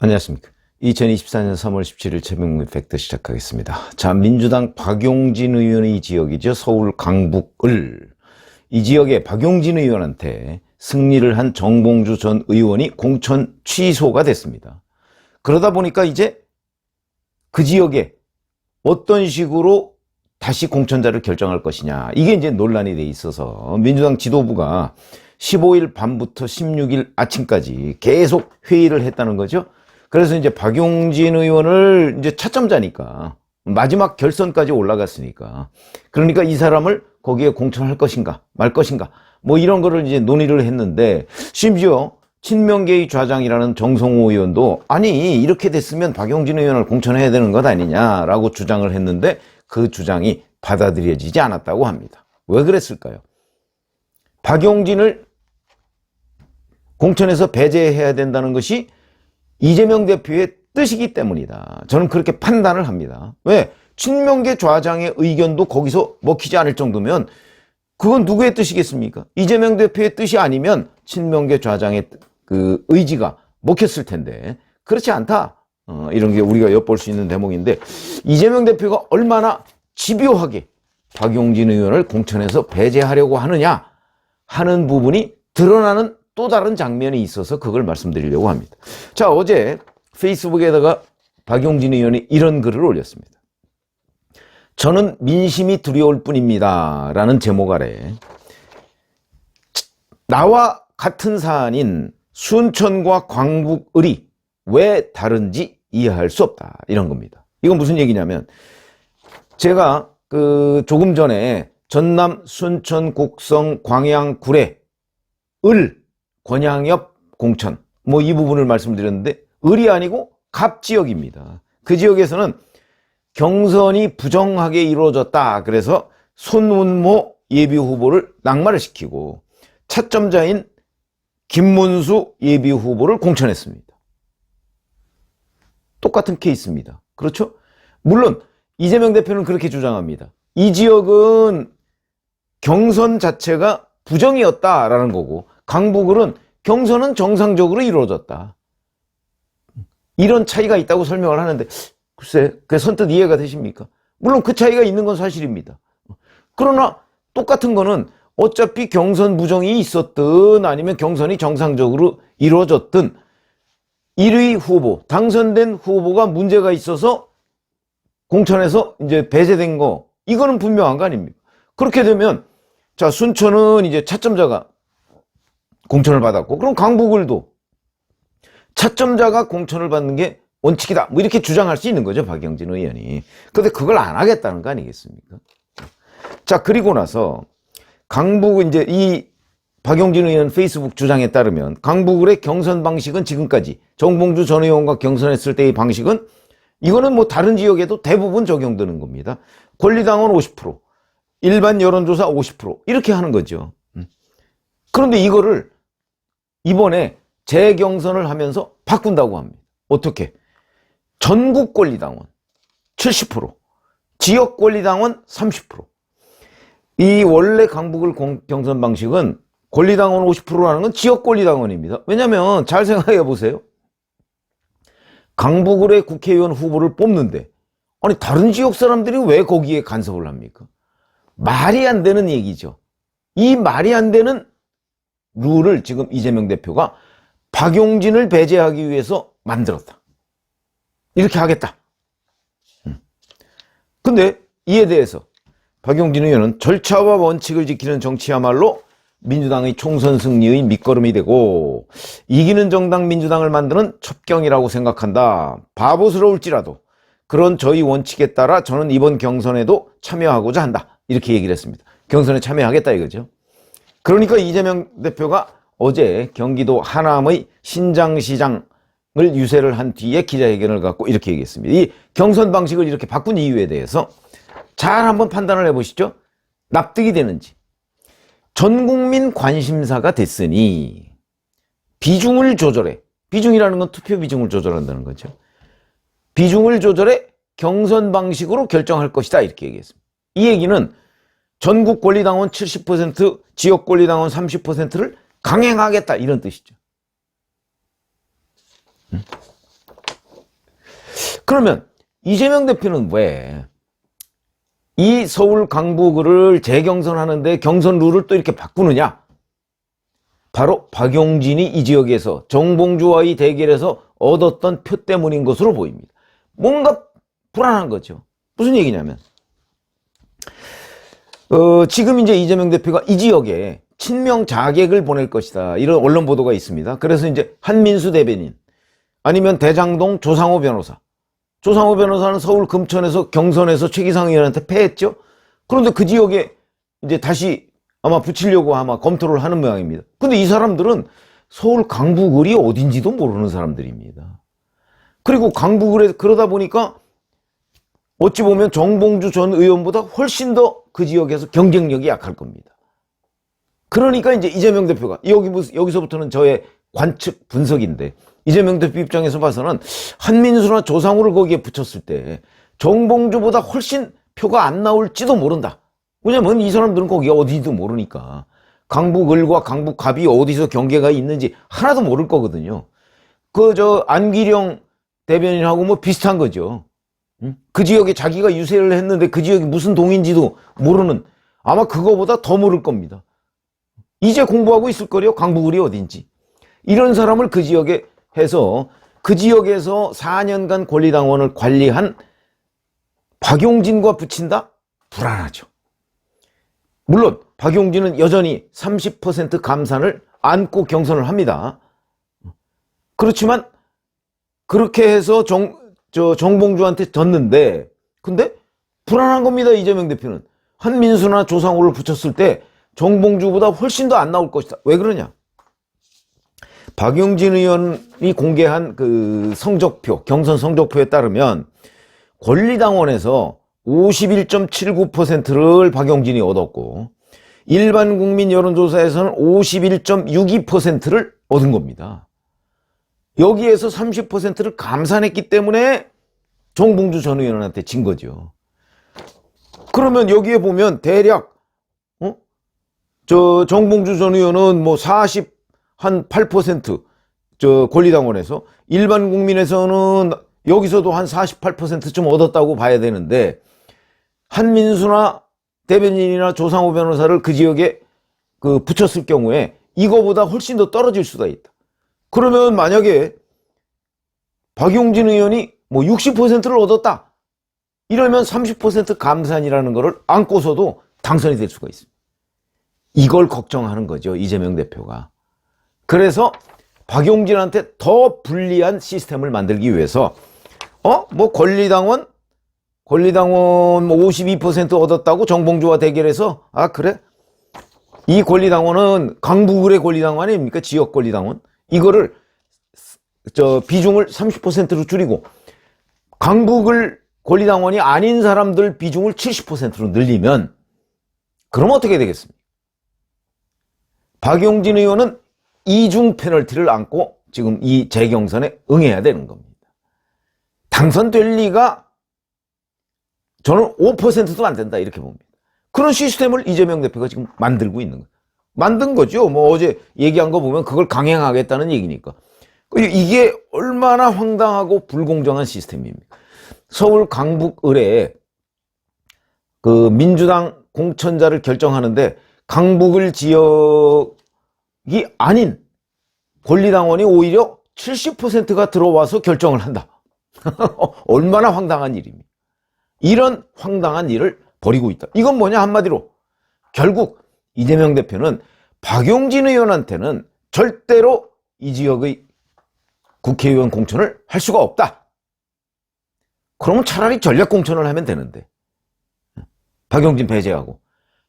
안녕하십니까. 2024년 3월 17일 최명무 팩트 시작하겠습니다. 자, 민주당 박용진 의원의 지역이죠. 서울 강북을. 이 지역에 박용진 의원한테 승리를 한 정봉주 전 의원이 공천 취소가 됐습니다. 그러다 보니까 이제 그 지역에 어떤 식으로 다시 공천자를 결정할 것이냐. 이게 이제 논란이 돼 있어서 민주당 지도부가 15일 밤부터 16일 아침까지 계속 회의를 했다는 거죠. 그래서 이제 박용진 의원을 이제 차점자니까 마지막 결선까지 올라갔으니까 그러니까 이 사람을 거기에 공천할 것인가 말 것인가 뭐 이런 거를 이제 논의를 했는데 심지어 친명계의 좌장이라는 정성호 의원도 아니 이렇게 됐으면 박용진 의원을 공천해야 되는 것 아니냐라고 주장을 했는데 그 주장이 받아들여지지 않았다고 합니다. 왜 그랬을까요? 박용진을 공천에서 배제해야 된다는 것이 이재명 대표의 뜻이기 때문이다. 저는 그렇게 판단을 합니다. 왜? 친명계 좌장의 의견도 거기서 먹히지 않을 정도면 그건 누구의 뜻이겠습니까? 이재명 대표의 뜻이 아니면 친명계 좌장의 그 의지가 먹혔을 텐데 그렇지 않다. 이런 게 우리가 엿볼 수 있는 대목인데 이재명 대표가 얼마나 집요하게 박용진 의원을 공천에서 배제하려고 하느냐 하는 부분이 드러나는 또 다른 장면이 있어서 그걸 말씀드리려고 합니다. 자, 어제 페이스북에다가 박용진 의원이 이런 글을 올렸습니다. 저는 민심이 두려울 뿐입니다. 라는 제목 아래 나와 같은 사안인 순천과 광북을이 왜 다른지 이해할 수 없다. 이런 겁니다. 이건 무슨 얘기냐면 제가 조금 전에 전남 순천 곡성 광양 구례 을 권양엽 공천 뭐 이 부분을 말씀드렸는데 을이 아니고 갑 지역입니다. 그 지역에서는 경선이 부정하게 이루어졌다. 그래서 손운모 예비후보를 낙마를 시키고 차점자인 김문수 예비후보를 공천했습니다. 똑같은 케이스입니다. 그렇죠? 물론 이재명 대표는 그렇게 주장합니다. 이 지역은 경선 자체가 부정이었다라는 거고 강북을은 경선은 정상적으로 이루어졌다. 이런 차이가 있다고 설명을 하는데 글쎄 그게 선뜻 이해가 되십니까? 물론 그 차이가 있는 건 사실입니다. 그러나 똑같은 거는 어차피 경선 부정이 있었든 아니면 경선이 정상적으로 이루어졌든 1위 후보, 당선된 후보가 문제가 있어서 공천에서 이제 배제된 거 이거는 분명한 거 아닙니까? 그렇게 되면 자, 순천은 이제 차점자가 공천을 받았고, 그럼 강북을도 차점자가 공천을 받는 게 원칙이다. 뭐 이렇게 주장할 수 있는 거죠, 박용진 의원이. 근데 그걸 안 하겠다는 거 아니겠습니까? 자, 그리고 나서 강북 이제 이 박용진 의원 페이스북 주장에 따르면 강북을의 경선 방식은 지금까지 정봉주 전 의원과 경선했을 때의 방식은 이거는 뭐 다른 지역에도 대부분 적용되는 겁니다. 권리당원 50%, 일반 여론조사 50% 이렇게 하는 거죠. 그런데 이거를 이번에 재경선을 하면서 바꾼다고 합니다. 어떻게? 전국 권리당원 70%, 지역 권리당원 30%. 이 원래 강북을 경선 방식은 권리당원 50%라는 건 지역 권리당원입니다. 왜냐하면 잘 생각해 보세요. 강북을의 국회의원 후보를 뽑는데 아니 다른 지역 사람들이 왜 거기에 간섭을 합니까? 말이 안 되는 얘기죠. 이 말이 안 되는 룰을 지금 이재명 대표가 박용진을 배제하기 위해서 만들었다. 이렇게 하겠다. 근데 이에 대해서 박용진 의원은 절차와 원칙을 지키는 정치야말로 민주당의 총선 승리의 밑거름이 되고 이기는 정당 민주당을 만드는 첩경이라고 생각한다. 바보스러울지라도 그런 저희 원칙에 따라 저는 이번 경선에도 참여하고자 한다. 이렇게 얘기를 했습니다. 경선에 참여하겠다 이거죠. 그러니까 이재명 대표가 어제 경기도 하남의 신장시장을 유세를 한 뒤에 기자회견을 갖고 이렇게 얘기했습니다. 이 경선 방식을 이렇게 바꾼 이유에 대해서 잘 한번 판단을 해보시죠. 납득이 되는지. 전 국민 관심사가 됐으니 비중을 조절해. 비중이라는 건 투표 비중을 조절한다는 거죠. 비중을 조절해 경선 방식으로 결정할 것이다. 이렇게 얘기했습니다. 이 얘기는 전국 권리당원 70%, 지역 권리당원 30%를 강행하겠다 이런 뜻이죠. 그러면 이재명 대표는 왜 이 서울 강북을 재경선하는데 경선 룰을 또 이렇게 바꾸느냐? 바로 박용진이 이 지역에서 정봉주와의 대결에서 얻었던 표 때문인 것으로 보입니다. 뭔가 불안한 거죠. 무슨 얘기냐면 지금 이제 이재명 대표가 이 지역에 친명 자객을 보낼 것이다, 이런 언론 보도가 있습니다. 그래서 이제 한민수 대변인 아니면 대장동 조상호 변호사, 조상호 변호사는 서울 금천에서 경선에서 최기상 의원한테 패했죠. 그런데 그 지역에 이제 다시 아마 붙이려고 아마 검토를 하는 모양입니다. 근데 이 사람들은 서울 강북을이 어딘지도 모르는 사람들입니다. 그리고 강북을에 그러다 보니까 어찌 보면 정봉주 전 의원보다 훨씬 더 그 지역에서 경쟁력이 약할 겁니다. 그러니까 이제 이재명 대표가 여기서부터는 저의 관측 분석인데, 이재명 대표 입장에서 봐서는 한민수나 조상우를 거기에 붙였을 때 정봉주보다 훨씬 표가 안 나올지도 모른다. 왜냐면 이 사람들은 거기가 어디도 모르니까 강북을과 강북갑이 어디서 경계가 있는지 하나도 모를 거거든요. 안기령 대변인하고 뭐 비슷한 거죠. 그 지역에 자기가 유세를 했는데 그 지역이 무슨 동인지도 모르는, 아마 그거보다 더 모를 겁니다. 이제 공부하고 있을 거래요, 강북을이 어딘지. 이런 사람을 그 지역에 해서 그 지역에서 4년간 권리당원을 관리한 박용진과 붙인다? 불안하죠. 물론 박용진은 여전히 30% 감산을 안고 경선을 합니다. 그렇지만 그렇게 해서 정봉주한테 졌는데, 근데 불안한 겁니다. 이재명 대표는 한민수나 조상우를 붙였을 때 정봉주보다 훨씬 더 안 나올 것이다. 왜 그러냐? 박용진 의원이 공개한 그 성적표, 경선 성적표에 따르면 권리당원에서 51.79%를 박용진이 얻었고, 일반 국민 여론조사에서는 51.62%를 얻은 겁니다. 여기에서 30%를 감산했기 때문에 정봉주 전 의원한테 진 거죠. 그러면 여기에 보면 대략 정봉주 전 의원은 뭐 48% 권리당원에서, 일반 국민에서는 여기서도 한 48%쯤 얻었다고 봐야 되는데, 한민수나 대변인이나 조상호 변호사를 그 지역에 붙였을 경우에 이거보다 훨씬 더 떨어질 수가 있다. 그러면 만약에 박용진 의원이 뭐 60%를 얻었다, 이러면 30% 감산이라는 거를 안고서도 당선이 될 수가 있습니다. 이걸 걱정하는 거죠, 이재명 대표가. 그래서 박용진한테 더 불리한 시스템을 만들기 위해서 뭐 권리당원 뭐 52% 얻었다고 정봉주와 대결해서, 그래? 이 권리당원은 강북을의 권리당원 아닙니까? 지역 권리당원. 이거를 비중을 30%로 줄이고 강북을 권리당원이 아닌 사람들 비중을 70%로 늘리면, 그럼 어떻게 되겠습니까? 박용진 의원은 이중 페널티를 안고 지금 이 재경선에 응해야 되는 겁니다. 당선될 리가 저는 5%도 안 된다, 이렇게 봅니다. 그런 시스템을 이재명 대표가 지금 만들고 있는 거예요. 만든 거죠. 뭐 어제 얘기한 거 보면 그걸 강행하겠다는 얘기니까. 이게 얼마나 황당하고 불공정한 시스템입니까? 서울 강북을에 민주당 공천자를 결정하는데 강북을 지역이 아닌 권리당원이 오히려 70%가 들어와서 결정을 한다. 얼마나 황당한 일입니까? 이런 황당한 일을 벌이고 있다. 이건 뭐냐, 한마디로 결국 이재명 대표는 박용진 의원한테는 절대로 이 지역의 국회의원 공천을 할 수가 없다. 그러면 차라리 전략 공천을 하면 되는데, 박용진 배제하고.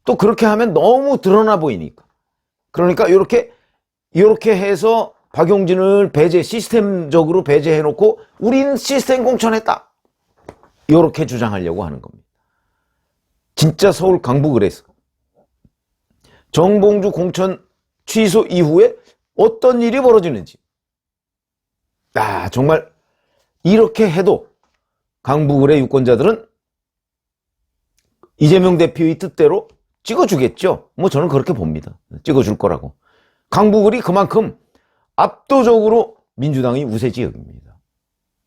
또 그렇게 하면 너무 드러나 보이니까. 그러니까 이렇게 해서 박용진을 시스템적으로 배제해놓고 우린 시스템 공천했다, 이렇게 주장하려고 하는 겁니다. 진짜 서울 강북을에서 정봉주 공천 취소 이후에 어떤 일이 벌어지는지, 정말 이렇게 해도 강북을의 유권자들은 이재명 대표의 뜻대로 찍어주겠죠. 뭐 저는 그렇게 봅니다. 찍어줄 거라고. 강북을이 그만큼 압도적으로 민주당이 우세 지역입니다.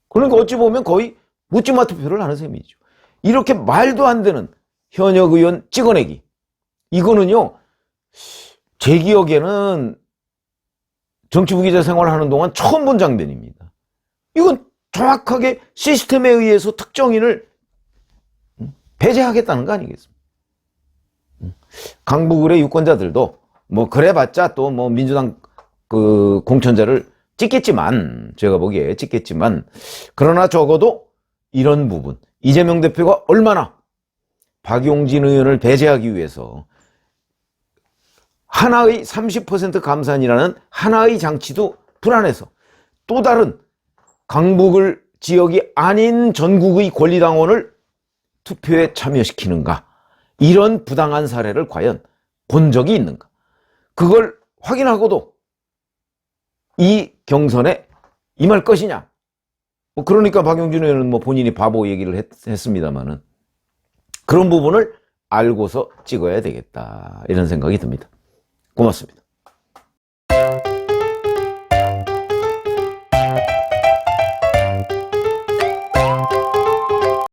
그러니까 어찌 보면 거의 묻지마 투표를 하는 셈이죠. 이렇게 말도 안 되는 현역 의원 찍어내기. 이거는요, 제 기억에는 정치부 기자 생활하는 동안 처음 본 장면입니다. 이건 정확하게 시스템에 의해서 특정인을 배제하겠다는 거 아니겠습니까? 강북을의 유권자들도 뭐 그래봤자 또 뭐 민주당 그 공천자를 찍겠지만, 제가 보기에 찍겠지만, 그러나 적어도 이런 부분, 이재명 대표가 얼마나 박용진 의원을 배제하기 위해서 하나의 30% 감산이라는 하나의 장치도 불안해서 또 다른 강북을 지역이 아닌 전국의 권리당원을 투표에 참여시키는가, 이런 부당한 사례를 과연 본 적이 있는가, 그걸 확인하고도 이 경선에 임할 것이냐. 뭐 그러니까 박용진 의원은 뭐 본인이 바보 얘기를 했습니다만은, 그런 부분을 알고서 찍어야 되겠다, 이런 생각이 듭니다. 고맙습니다.